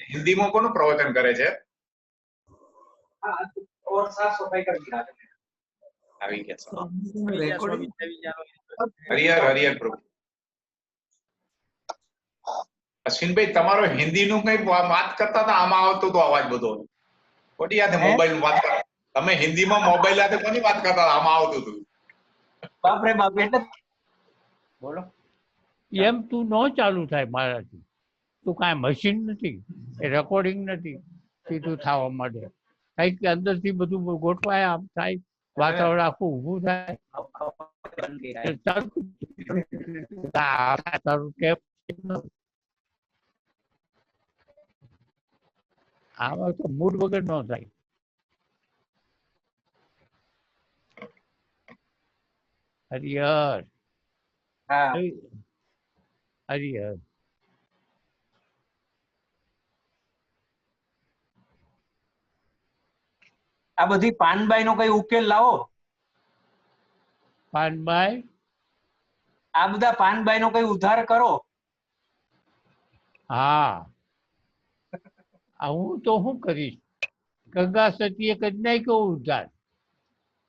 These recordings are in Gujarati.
હિન્દીમાં કોનું પ્રવચન કરે છે? और साफ सफाई कर दिया આવી ગયા રેકોર્ડિંગ હરિહર હરિહર પ્રભુ. અશ્વિનભાઈ તમારો હિન્દીનું કઈ વાત કરતા હતા, આમાં આવતો તો અવાજ બધો ખોટી યાદ મોબાઈલ વાત કરતા તમે હિન્દીમાં મોબાઈલ સાથે કોની વાત કરતા હતા, આમાં આવતું હતું. बाप रे बाप એટલે બોલો એમ તું ન ચાલુ થાય મારાથી. તું કાંઈ મશીન નથી, એ રેકોર્ડિંગ નથી સીધું થવા માટે. કંઈક અંદરથી બધું ગોઠવાય આમ થાય, વાતાવરણ આખું ઊભું થાય. તારું ટેપ આમાં તો મૂડ વગર ન થાય. હરિહર હા હરિહર આ બધી પાનબાઈ નો કઈ ઉકેલ લાવો. પાનભાઈ આ બધા પાનબાઈ નો કઈ ઉદ્ધાર કરો. હા હું તો શું કરીશ? ગંગા સતીએ કરી નાખ્યો ઉદ્ધાર.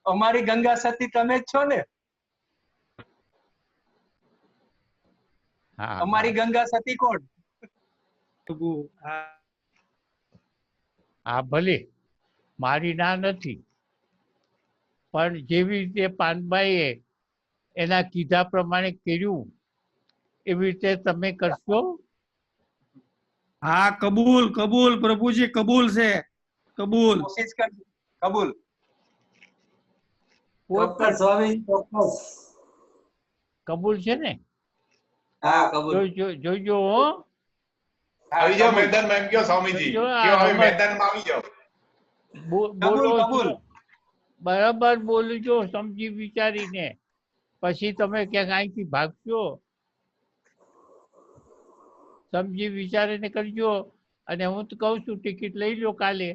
અમારી ગંગા સતી તમે જ છો ને. હા અમારી ગંગા સતી કોણ? હા ભલે મારી ના નથી, પણ જેવી રીતે પાનબાઈએ એના કીધા પ્રમાણે કર્યું એવી રીતે તમે કરશો. હા કબૂલ કબૂલ પ્રભુજી કબૂલ છે કબૂલ. કોશિશ કરજો. કબૂલ. ચોક્કસ સ્વામી ચોક્કસ. કબૂલ છે ને? હા કબૂલ. જોઈજો હો. આવી જાઓ મેદાનમાં એમ કયો સ્વામીજી, જો આ કયો હવે રમત- મેદાનમાં આવી જાઓ. બોલો કબૂલ. છો, બરાબર બોલજો સમજી વિચારીને. પછી તમે ક્યાંક અહીંથી ભાગશો. સમજી વિચારીને કરજો. અને હું તો કહું છું ટિકિટ લઈ લો કાલે.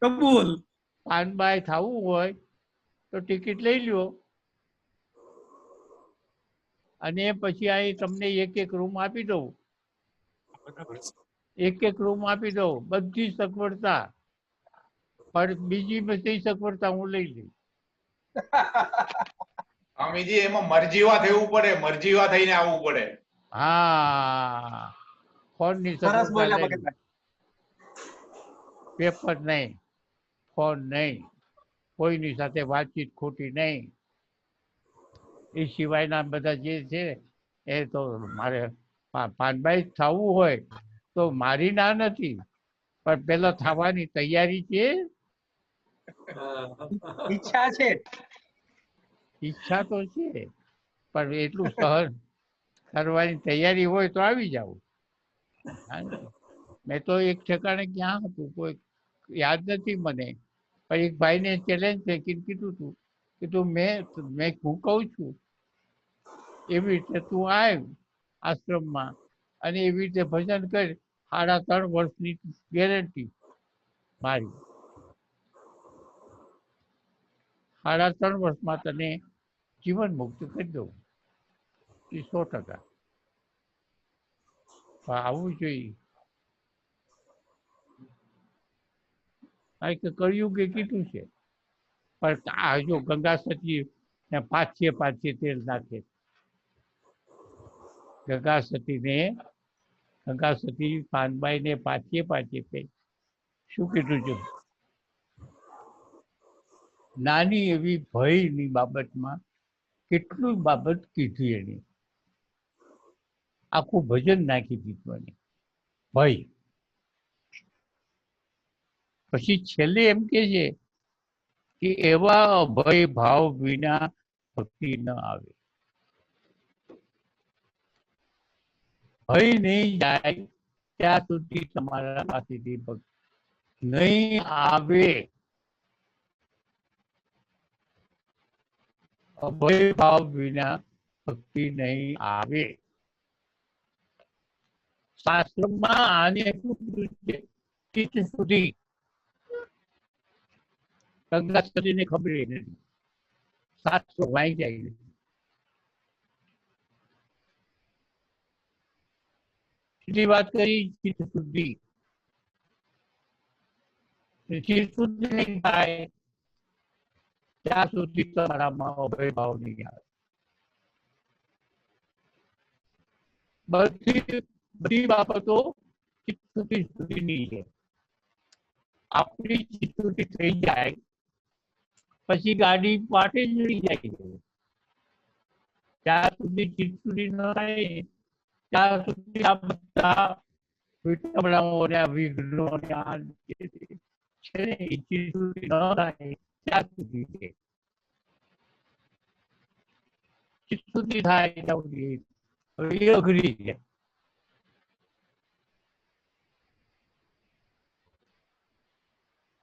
કબૂલ. પાનબાઈ થવું હોય તો ટિકિટ લઈ લો. અને પછી અહીં તમને એક રૂમ આપી દઉં. એક રૂમ આપી દઉં, બધી સગવડતા. પણ બીજી બધી સગવડતા હું લઈ લઈશ. સ્વામીજી એમાં મરજીવા થવું પડે, મરજીવા થઈને આવવું પડે. હા ફોનની સરસ બોલ્યા સગવડતા લઈ. ભગતભાઈ. પેપર નહીં, ફોન નહીં, કોઈની સાથે વાતચીત ખોટી નહીં. એ સિવાયના બધા જે છે એ તો મારે પાનબાઈ થવું હોય તો મારી ના નથી, પણ પેલા થવાની તૈયારી છે. ઈચ્છા છે. ઈચ્છા તો છે, પણ એટલું સહન કરવાની તૈયારી હોય તો આવી જાવ. મેં તો એક ઠેકાણે ક્યાં હતું કોઈ યાદ નથી મને, પણ એક ભાઈને ચેલેન્જ કીધું હતું કે મેં હું કહું છું એવી રીતે તું આવ આશ્રમમાં અને એવી રીતે ભજન કર. 3.5 વર્ષની ગેરંટી મારી. 3.5 વર્ષમાં તને જીવન મુક્ત કરી દઉં. એ 100%. આવવું જોઈએ. કારણ કે કળિયુગે કીધું છે, પણ આ જો ગંગા સતી ને પાછે તેલ નાખે. ગંગા સતી પાનબાઈ ને પાછે શું કીધું છે? નાની એવી ભયની બાબતમાં કેટલું બાબત કીધી એની. આખું ભજન નાખી દીધું એને ભય. પછી છેલ્લે એમ કે છે કે એવા અભય ભાવ વિના ભક્તિ ન આવે. ભય નહીં જાય ત્યાં સુધી તમારા પાસેથી ભક્તિ નહીં આવે. અભય ભાવ વિના ભક્તિ નહીં આવે. શાસ્ત્રમાં આને શું કીધું છે? ચિત્ત સુધી. ગંગા સતીને ખબર નથી, શાસ્ત્રો વાંચ્યા નથી. બીજી વાત કરી ચિત્ત શુદ્ધિ. ચિત્ત શુદ્ધિ નહીં થાય ત્યાં સુધી તમારામાં અભય ભાવ નહીં આવે. બધી બાબતો ચિત્ત શુદ્ધિ સુધીની છે. આપણી ચિત્ત શુદ્ધિ થઈ જાય પછી ગાડી પાટે જ રહી જાય છે. ત્યાં સુધી ચિત્ત શુદ્ધિ ન થાય ત્યાં સુધી આ બધા વિટંબણાઓ અને વિઘ્નો છે ને એ ચિત્ત શુદ્ધિ ન થાય ત્યાં સુધી છે. ચિત્ત શુદ્ધિ થાય ત્યાં સુધી હવે એ અઘરી છે.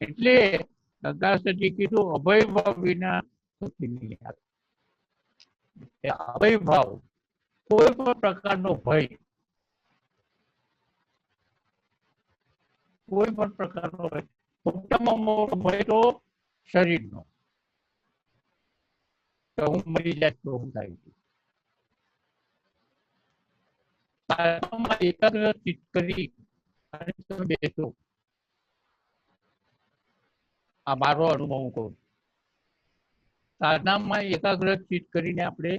એટલે ગંગાસજી કીધું અભય ભાવ વિના નહીં આવે. અભય ભાવ કોઈ પણ પ્રકારનો ભય, કોઈ પણ પ્રકારનો ભય, મોટામાં મોટો ભય તો શરીરનો, તો હું મરી જાય તો હું થાય છે. એકાગ્ર ચિત્ત કરી અને તમે બેસો. આ મારો અનુભવ હું કહું. સાધનામાં એકાગ્ર ચિત્ત કરીને આપણે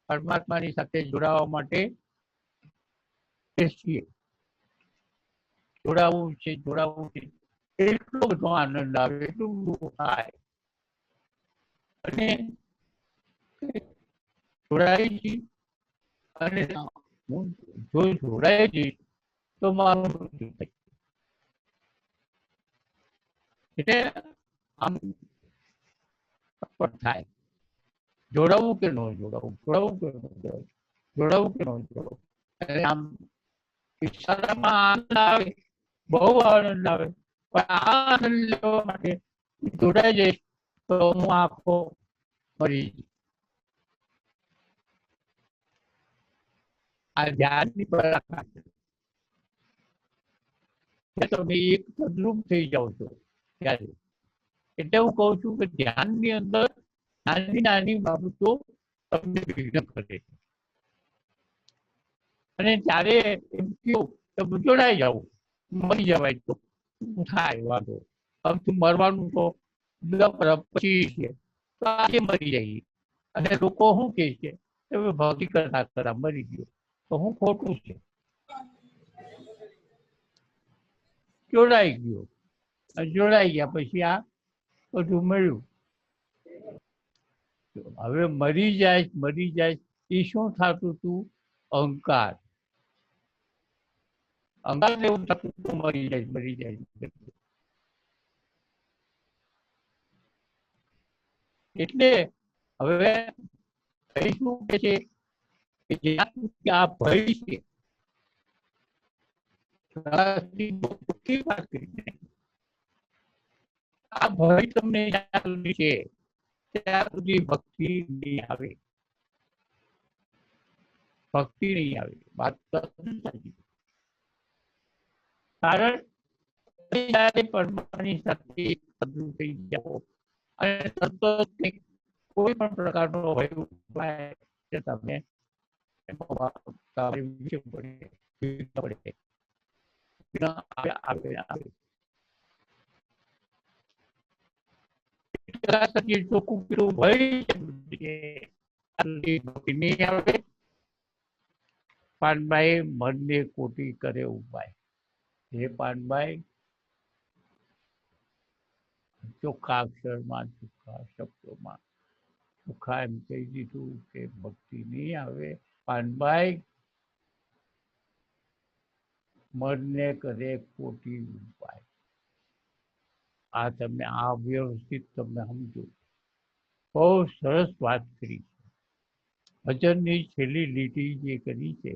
પરમાત્માની સાથે જોડાવા માટે બેસીએ. જોડાવું છે એટલો બધો આનંદ આવે, એટલું બધું થાય. અને જોડાઈ જઈ અને હું જો જોડાઈ જઈશ તો મારું મૃત્યુ થાય. એટલે આમ થાય. જોડાવું કે ન જોડાવું, જોડાવું કે ન જોડાવું, જોડાવું કે ન જોડાવું. એટલે આમ ઈશારામાં આનંદ આવે, બહુ આનંદ આવે. પણ આ આનંદ લેવા માટે જોડાઈ જઈશ તો હું આખો મરી જઈશ. આ ધ્યાનની પરાકાષ્ઠા છે. તમે એક તદ્રુપ થઈ જાઓ છો ત્યારે. એટલે હું કહું છું કે ધ્યાનની અંદર નાની નાની બાબતો તમને વિઘ્ન કરે છે. અને ત્યારે એમ કહ્યું જોડાઈ જાવ, મરી જવાય તો થાય વાંધો. હવે તું મરવાનું તો પછી છે, તો આજે મરી જઈએ. અને લોકો શું કહે છે ભૌતિક કરા મરી ગયો, તો હું ખોટું છે. જોડાઈ ગયો, જોડાઈ ગયા પછી આ બધું મળ્યું. હવે મરી જાય એ શું થતું હતું? અહંકાર એવું થતું હતું, મરી જાય. એટલે હવે શું કે છે કે આ ભય છે, આ ભય તમને જ્યાં સુધી છે ત્યાં સુધી ભક્તિ નહીં આવે. ભક્તિ નહીં આવે. વાત સાચી. કારણ જયારે પરમાત્માની સાથે થઈ જાઓ અને સતત કોઈ પણ પ્રકારનો ભય ઉઠાય તમે પાનભાઈ મનને કોટી કરે ઉપાય. હે પાનભાઈ, ચોખ્ખા અક્ષરમાં, ચોખ્ખા શબ્દોમાં ચોખ્ખા એમ કહી દીધું કે ભક્તિ નહીં આવે. પાનભાઈ મનને કરે કોટી ઉપાય. આ તમે આ વ્યવસ્થિત તમે સમજો. બહુ સરસ વાત કરી. ભજનની છેલ્લી લીટી જે કરી છે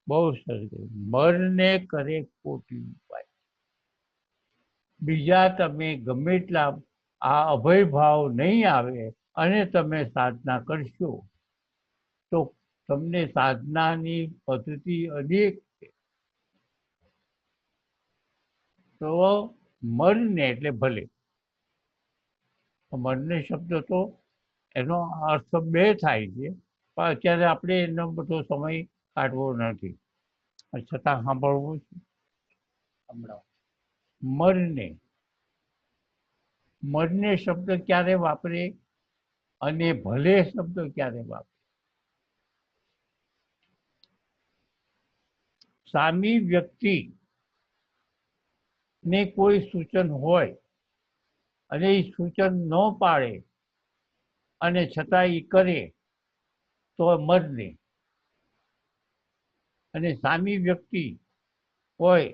બહુ સરસ. મનને કરે કોટી ઉપાય. બીજા તમે ગમે એટલા આ અભય ભાવ નહીં આવે અને તમે સાધના કરશો તો તમને સાધનાની પદ્ધતિ અનેક છે. તો મનને એટલે ભલે, મનને શબ્દ તો એનો અર્થ બે થાય છે, પણ અત્યારે આપણે એનો બધો સમય કાઢવો નથી. પણ છતાં સાંભળવું છું. મરને મરને શબ્દ ક્યારે વાપરે અને ભલે શબ્દ ક્યારે વાપરે? સામી વ્યક્તિ ને કોઈ સૂચન હોય અને એ સૂચન ન પાડે અને છતાં એ કરે તો મરને. અને સામી વ્યક્તિ હોય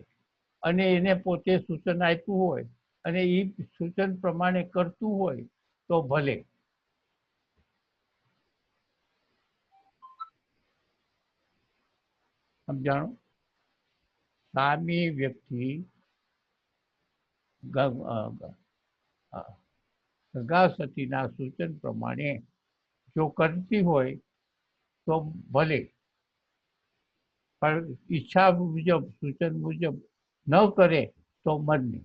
અને એને પોતે સૂચન આપ્યું હોય અને એ સૂચન પ્રમાણે કરતું હોય તો ભલે. સમજાણું? સામી વ્યક્તિ ગંગા સતીના સૂચન પ્રમાણે જો કરતી હોય તો ભલે, પણ ઈચ્છા મુજબ સૂચન મુજબ ન કરે તો મરને.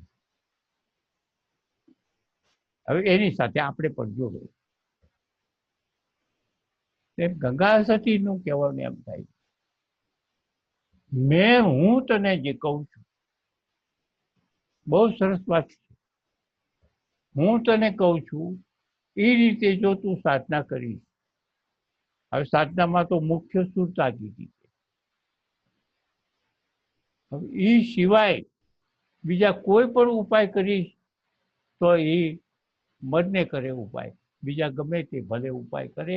હવે એની સાથે આપણે પણ જોડો. એમ ગંગા સતીનું કહેવાનું એમ થાય, હું તને જે કહું છું બહુ સરસ વાત છે. હું તને કહું છું એ રીતે જો તું સાધના કરીશ. હવે સાધનામાં તો મુખ્ય સુરતા કીધી છે. હવે એ સિવાય બીજા કોઈ પણ ઉપાય કરીશ તો એ મરને કરે ઉપાય. બીજા ગમે તે ભલે ઉપાય કરે,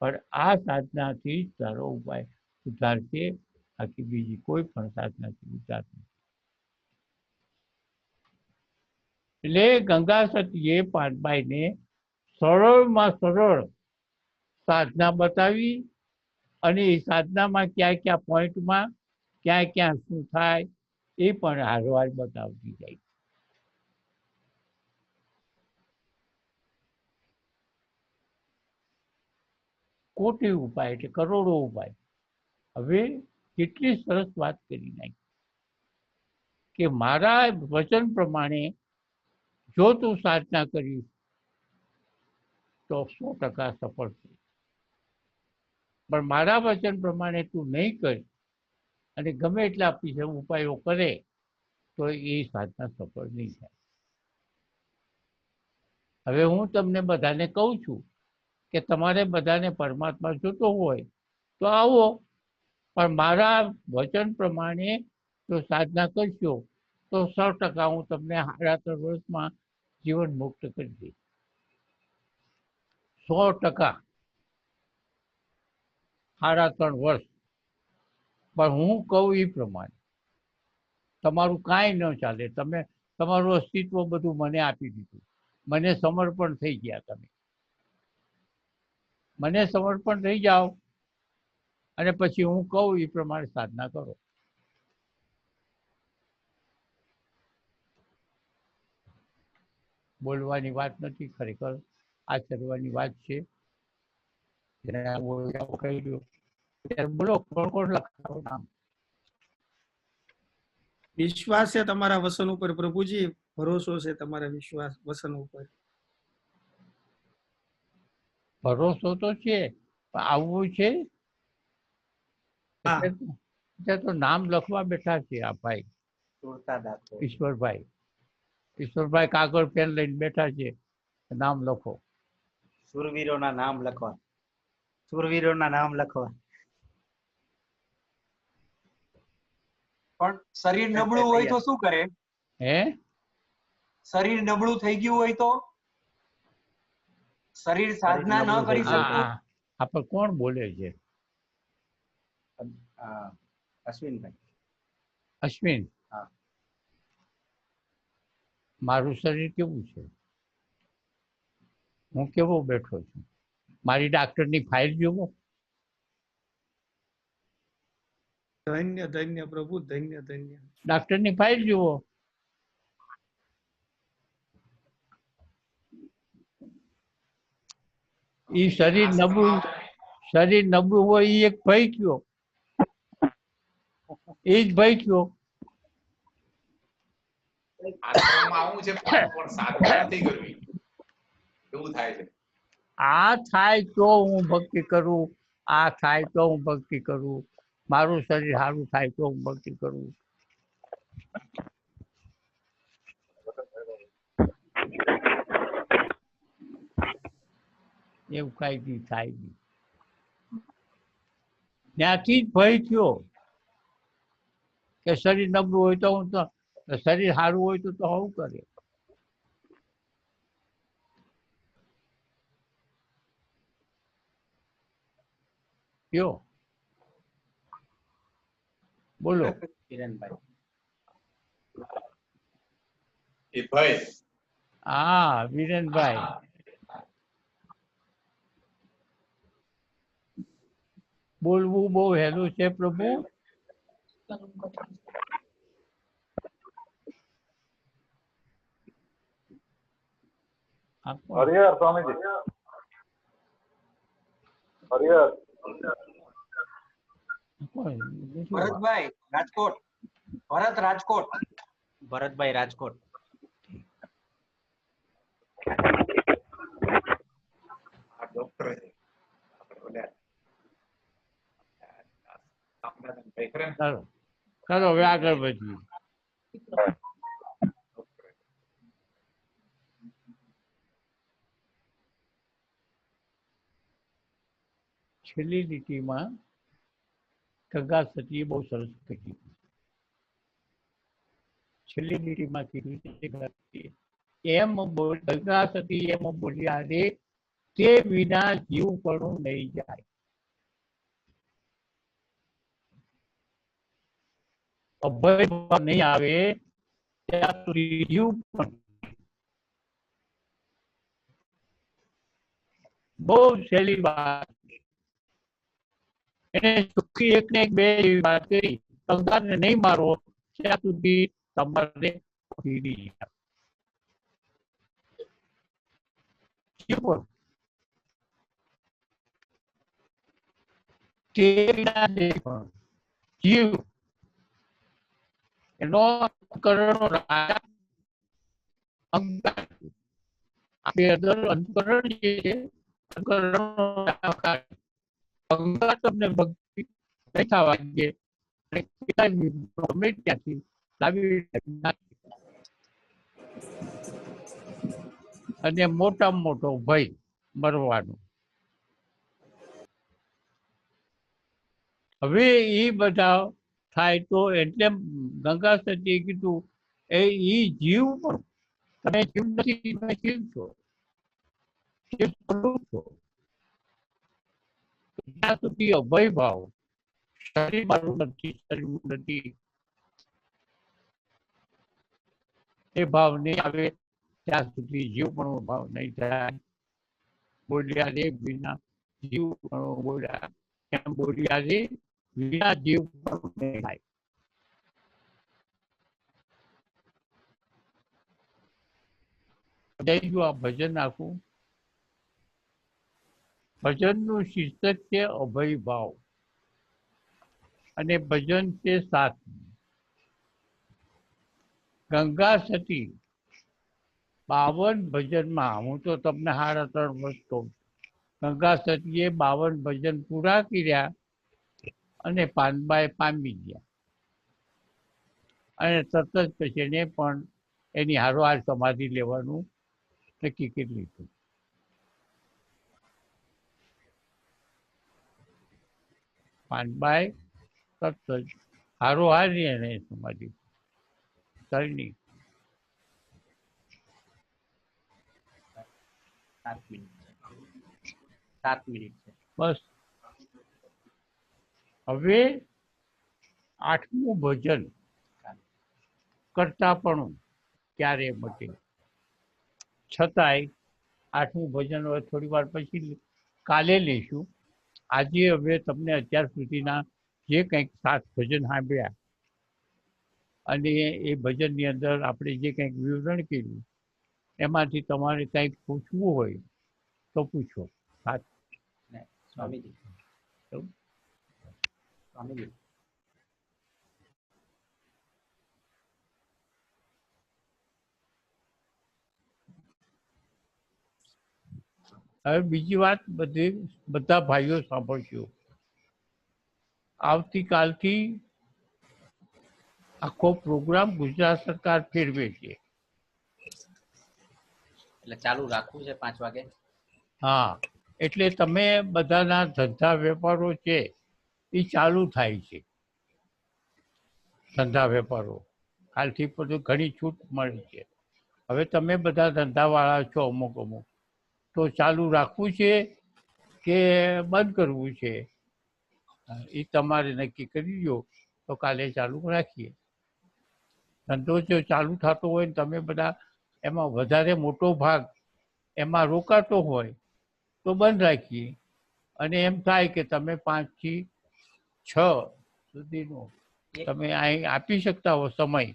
પણ આ સાધનાથી જ તારો ઉપાય ઉધારશે. બાકી બીજી કોઈ પણ સાધનાથી ઉધાર નથી. એટલે ગંગા સતીએ પાનબાઈને સરળમાં સરળ સાધના બતાવી અને એ સાધનામાં ક્યાં ક્યાં પોઈન્ટમાં ક્યાં ક્યાં શું થાય એ પણ હારવાર બતાવતી જાય. કોટી ઉપાય એટલે કરોડો ઉપાય. હવે કેટલી સરસ વાત કરી નાખી કે મારા વચન પ્રમાણે જો તું સાધના કરીશ તો 100% સફળ થઈશ. પણ મારા વચન પ્રમાણે તું નહીં કરી અને ગમે એટલા ઉપાયો કરે તો એ સાધના સફળ નહીં થાય. હવે હું તમને બધાને કહું છું કે તમારે બધાને પરમાત્મા જોતો હોય તો આવો, પણ મારા વચન પ્રમાણે જો સાધના કરશો તો 100% હું તમને 3.5 વર્ષમાં જીવન મુક્ત કરી દઈશ. 100% 3.5 વર્ષ. પણ હું કહું એ પ્રમાણે તમારું કાંઈ ન ચાલે. તમે તમારું અસ્તિત્વ બધું મને આપી દીધું, મને સમર્પણ થઈ ગયા. તમે મને સમર્પણ થઈ જાઓ અને પછી હું કહું એ પ્રમાણે સાધના કરો. બોલવાની વાત નથી, ખરેખર આચરવાની વાત છે. બોલો, કોણ કોણ લખાવો નામ? વિશ્વાસ છે તમારા વસન ઉપર પ્રભુજી, ભરોસો છે તમારા વિશ્વાસ વસન ઉપર. ભરોસો તો છે, પણ આવવું છે તો નામ લખવા બેઠા છે આ ભાઈ ઈશ્વરભાઈ. ઈશ્વરભાઈ કાગળ પેન લઈને બેઠા છે, નામ લખો. સુરવીરોના નામ લખવા. સુરવીરોના નામ લખવા. પણ શરીર નબળું હોય તો શું કરે? હે? શરીર નબળું થઈ ગયું હોય તો? શરીર સાધના ન કરી શકતું? આ પર કોણ બોલે છે? અશ્વિનભાઈ. અશ્વિન, મારું શરીર કેવું છે? હું કેવો બેઠો છું? મારી ડાક્ટરની ફાઇલ જોવો. ધન્ય ધન્ય પ્રભુ, ધન્ય ધન્ય. ડાક્ટરની ફાઇલ જુઓ. ઈ શરીર નબળું હોય એ એક ભય કયો, એ જ ભય કયો. આશ્રમમાં આવું છે પણ સાધના નથી કરવી, એવું થાય છે. આ થાય તો હું ભક્તિ કરું, આ થાય તો હું ભક્તિ કરું. મારું શરીર સારું થાય તો હું ભક્તિ કરું. એવું કઈ બી થાય નહીં. ત્યાંથી જ ભય થયો કે શરીર નબળું હોય તો હું તો શરીર સારું હોય તો આવું કરે. કયો બોલો. કિરણભાઈ એ ભાઈ હા વિરેનભાઈ, બોલવું બહુ હેલું છે પ્રભુ. આ કોણ? હરિહર સ્વામીજી, હરિહર કોણ? ભરતભાઈ રાજકોટ, ભરત રાજકોટ. ભરતભાઈ રાજકોટ. આ ડોક્ટર છે આપણે ઓલા રામનાથન ભાઈ ખરા ને? ચાલો ચાલો હવે આગળ વધીએ. છેલ્લી લીટીમાં ગંગા સતીએ બહુ સરસ કહ્યું. છેલ્લી લીટીમાં કીધું છે એમ ગંગા સતી એમ બોલ્યા રે તે વિના જીવ પણ નહીં જાય. અભય નહીં આવે ત્યાં સુધી જીવ પણ. બહુ સહેલી વાત. એને સુખી એક ને એક બે એવી વાત કરી. ગંગાને નહીં મારો ત્યાં સુધી તમારે જીવ એનો અંતકરણનો રાજા અંતકરણ જે છે ગંગા તમને ભક્તિ નહીં થવા દે. ગમે ત્યાંથી લાવી અને મોટામાં મોટો ભય મરવાનો. હવે એ બધા થાય તો એટલે ગંગા સતીએ કીધું એ જીવ પણ તમે જીવ નથી, તમે શિવ છો, શિવ સ્વરૂપ છો. ત્યાં સુધી અભય ભાવ શરીર મારું નથી, શરીર નથી એ ભાવ નહીં આવે ત્યાં સુધી જીવ પણ ભાવ નહીં થાય. બોલ્યા રે વિના જીવ પણ બોલ્યા એમ બોલ્યા રે વિના જીવ પણ નહીં થાય. આ ભજન આખું ભજનનું શીર્ષક છે અભય ભાવ અને ભજન છે સાથ. ગંગા સતી 52 ભજનમાં હું તો તમને 3.5 વર્ષ કહું. ગંગા સતીએ 52 ભજન પૂરા કર્યા અને પાનબાઈ પામી ગયા અને તરત જ પછી એને પણ એની હારોહાર સમાધિ લેવાનું નક્કી કરી લીધું. પાનબાઈ તરત જ હારોહાર એને સમાધિ કરી. 7 મિનિટ છે બસ. હવે 8મું ભજન કરતા પણ ક્યારે મટે. છતાંય 8મું ભજન હવે થોડી વાર પછી કાલે લઈશું. આજે હવે તમને અત્યાર સુધીના જે કંઈક 7 ભજન સાંભળ્યા અને એ ભજનની અંદર આપણે જે કંઈક વિવરણ કર્યું એમાંથી તમારે કંઈક પૂછવું હોય તો પૂછો. સ્વામીજી. સ્વામીજી હવે બીજી વાત બધા ભાઈઓ સાંભળજો. આવતીકાલથી આખો પ્રોગ્રામ ગુજરાત સરકાર ફેરવે છે. એટલે ચાલુ રાખવું છે 5 વાગે. હા, એટલે તમે બધાના ધંધા વેપારો છે એ ચાલુ થાય છે. ધંધા વેપારો કાલથી બધું ઘણી છૂટ મળી છે. હવે તમે બધા ધંધાવાળા છો અમુક તો ચાલુ રાખવું છે કે બંધ કરવું છે એ તમારે નક્કી કરી દો. તો કાલે ચાલુ રાખીએ. ધંધો જો ચાલુ થતો હોય ને તમે બધા એમાં વધારે મોટો ભાગ એમાં રોકાતો હોય તો બંધ રાખીએ. અને એમ થાય કે તમે 5 થી 6 સુધીનો તમે અહીં આપી શકતા હો સમય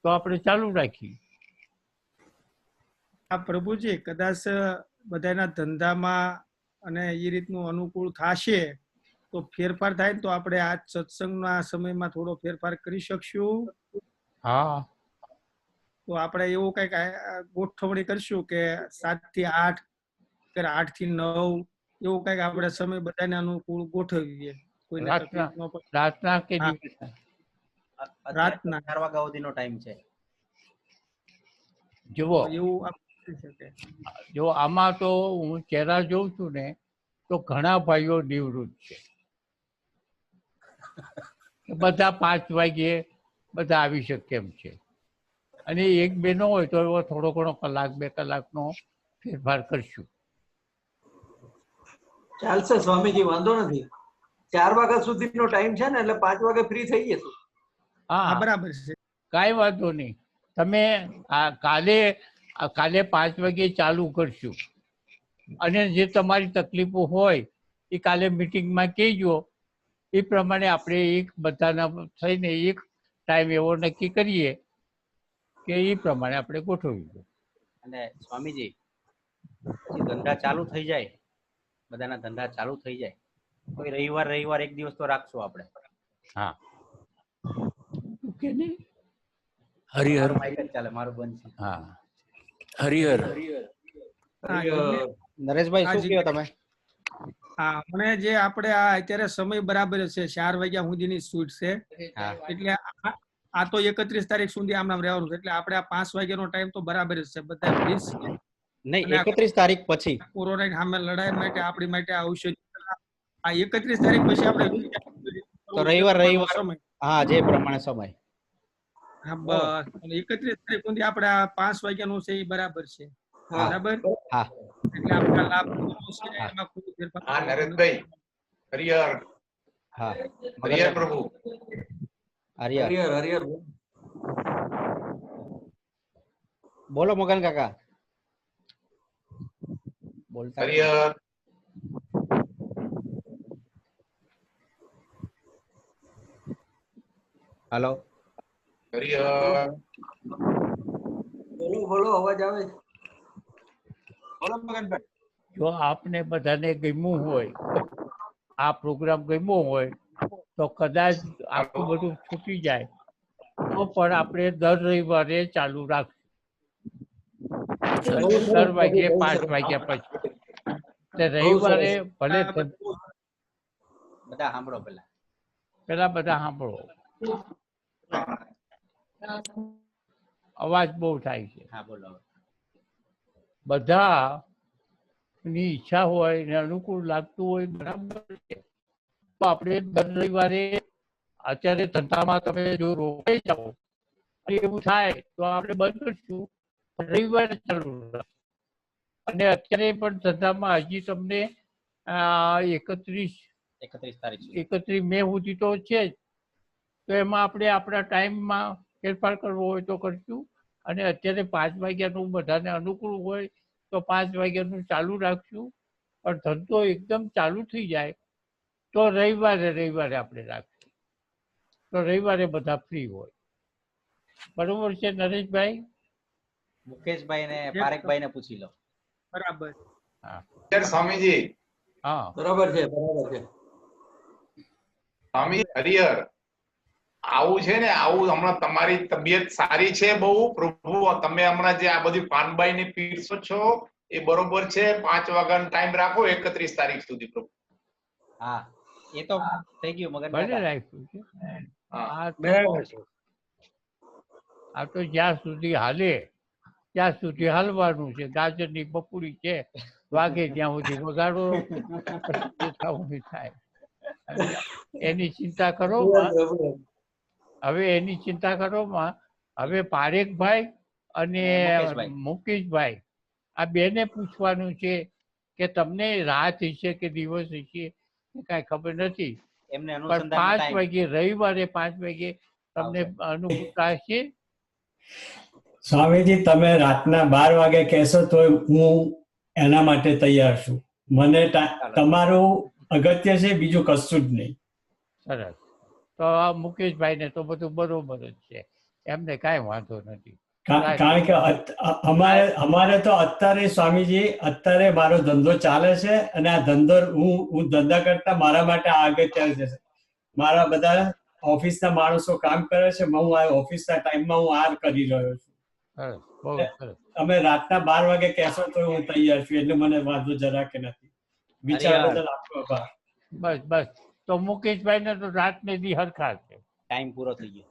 તો આપણે ચાલુ રાખીએ. આ પ્રભુજી કદાચ બધાના ધંધામાં અને એ રીતનું અનુકૂળ થશે તો ફેરફાર થાય તો આપણે આ સત્સંગના સમયમાં થોડો ફેરફાર કરી શકશું. હા, તો આપણે એવું કઈક ગોઠવણી કરશું કે 7 થી 8 કે 8 થી 9 એવું કઈક આપણે સમય બધાને અનુકૂળ ગોઠવીએ. કોઈને તકલીફ ન પડે. રાતના કે હા. દિવસના? રાતના. 4 વાગ્યા સુધીનો ટાઈમ છે. જુઓ, એવું આપણે કરી શકે. જો આમાં તો હું ચહેરા જોઉં છું ને તો ઘણા ભાઈઓ નિવૃત્ત છે. બધા 5 વાગ્યે બધા આવી શકે એમ છે. અને 1-2 નો હોય તો એવો થોડો ઘણો 1-2 કલાકનો ફેરફાર કરશું. ચાલશે સ્વામીજી, વાંધો નથી. 4 વાગ્યા સુધીનો ટાઈમ છે ને, એટલે 5 વાગે ફ્રી થઈ જશું. હા, હા, બરાબર છે. કાંઈ વાંધો નહીં. તમે કાલે 5 વાગે ચાલુ કરશું. અને જે તમારી તકલીફો હોય એ કાલે મીટિંગમાં કહેજો. એ પ્રમાણે આપણે બધાના થઈને એક ટાઈમ એવો નક્કી કરીએ કે એ પ્રમાણે આપણે ગોઠવીશું. અને સ્વામીજી પછી ધંધા ચાલુ થઈ જાય, બધાના ધંધા ચાલુ થઈ જાય કોઈ રવિવાર એક દિવસ તો રાખશું આપણે. હા, ઓકે ને? હરિહર. મારું mic જ ચાલે, મારું બંધ છે. હા, હરિહર. હા, એટલે નરેશભાઈ શું કહો તમે? હા, મને જે આપણે આ અત્યારે સમય બરાબર છે 4 વાગ્યા સુધીની છૂટ છે. હા, એટલે આ તો 31 તારીખ સુધી આમ રહેવાનું છે. એટલે આપણે આ 5 વાગ્યાનો ટાઈમ તો બરાબર જ છે. બધા ફ્રી છે. નહીં, અને 31 તારીખ પછી. કોરોના સામે લડાઈ માટે આપણી માટે ઔષધ આ 31 તારીખ પછી આપણે તો રવિવાર સમય. હા, જે પ્રમાણે સમય. હા, બસ. અને 31 તારીખ સુધી આપણે આ 5 વાગ્યાનું છે એ બરાબર છે. હા. બરાબર. હા, એટલે આપણે લાભ છે હા. એમાં કોઈ ફેરફાર હા કરવાનો નરેશભાઈ, હરિહર હા. હરિહર પ્રભુ. હરિહર. હરિહર હરિહર. બોલો મગન કાકા. બોલતા નથી. હરિહર. હાલો. હરિહર. બોલો બોલો, અવાજ આવે છે. બોલો મગનભાઈ. જો આપને બધાને ગમ્યું હોય, આ પ્રોગ્રામ ગમ્યો હોય તો કદાચ આખું બધું છૂટી જાય તો પણ આપણે દર રવિવારે ચાલુ રાખશું. દર વાગ્યે 5 વાગ્યા પછી. રવિવારે ભલે બધા સાંભળો પેલા. બધા સાંભળો, અવાજ બહુ થાય છે. હા, બોલો. બધા ની ઈચ્છા હોય ને અનુકૂળ લાગતું હોય બરાબર છે. તો આપણે દર રવિવારે અત્યારે ધંધામાં તમે જો રોકાઈ જાઓ અને એવું થાય તો આપણે બંધ કરશું, રવિવારે ચાલુ રાખશું. અને અત્યારે પણ ધંધામાં હજી તમને 31 તારીખ સુધી. 31 મે સુધી તો છે જ. તો એમાં આપણે આપણા ટાઈમમાં ફેરફાર કરવો હોય તો કરશું. અને અત્યારે 5 વાગ્યાનું બધાને અનુકૂળ હોય તો 5 વાગ્યાનું ચાલુ રાખશું. પણ ધંધો એકદમ ચાલુ થઈ જાય તો રવિવારે આપણે રાખશું. તો રવિવારે બધા ફ્રી હોય. બરોબર છે નરેશભાઈ? મુકેશભાઈ ને પારેખભાઈ ને પૂછી લો. બરાબર. હા, સ્વામીજી. હા, બરાબર છે, બરાબર છે. સ્વામી હરિહર, આવું છે ને, આવું હમણાં તમારી તબિયત સારી છે બહુ પ્રભુ. તમે હમણાં જે આ બધી પાનબાઈ ની પીરસો છો એ બરોબર છે. 5 વાગ્યાનો ટાઈમ રાખો 31 તારીખ સુધી પ્રભુ. હા, એ તો થઈ ગયું મગન ભલે કાકા. રાખ્યું છે. હા. આ તો બરાબર છે. આ તો જ્યાં સુધી હાલે ત્યાં સુધી હાલવાનું છે. ગાજરની પપુડી છે, વાગે ત્યાં સુધી વગાડો, પછી જે થવું એ થાય. હવે એની ચિંતા કરો માં. હવે એની ચિંતા કરો માં. હવે પારેખભાઈ અને મુકેશભાઈ. મુકેશભાઈ આ બેને પૂછવાનું છે કે તમને રાત હશે કે દિવસ હશે એ કાંઈ ખબર નથી, એમને પણ અનુસંધાન 5 વાગે રવિવારે 5 વાગે તમને અનુકૂળતા હશે. સ્વામીજી તમે રાતના 12 વાગે કહેશો તો હું એના માટે તૈયાર છું. મને તમારું અગત્ય છે, બીજું કશું જ નહીં. સરસ. તો આ મુકેશભાઈને તો બધું બરોબર જ છે, એમને કાંઈ વાંધો નથી. કારણ કે અમારે તો અત્યારે સ્વામીજી અત્યારે મારો ધંધો ચાલે છે અને આ ધંધો હું ધંધા કરતા મારા માટે આ અગત્ય છે. મારા બધા ઓફિસના માણસો કામ કરે છે, હું આ ઓફિસના ટાઈમમાં હું આ કરી રહ્યો છું. સરસ, બહુ સરસ. તમે રાતના 12 વાગે કહેશો તો હું તૈયાર છું, એટલે મને વાંધો જરાકે નથી. વિચાર બદલ આપનો આભાર. બસ બસ. તો મુકેશભાઈને તો રાતને દી હરખા છે. ટાઈમ પૂરો થઈ ગયો.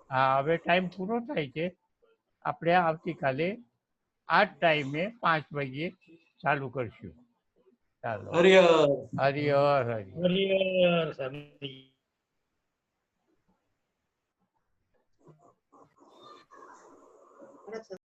હા, હવે ટાઈમ પૂરો થાય છે. આપણે આવતીકાલે આ જ ટાઈમે 5 વાગે ચાલુ કરશું. ચાલો. હરિહર. હરિહર. હરિહર સ્વામી.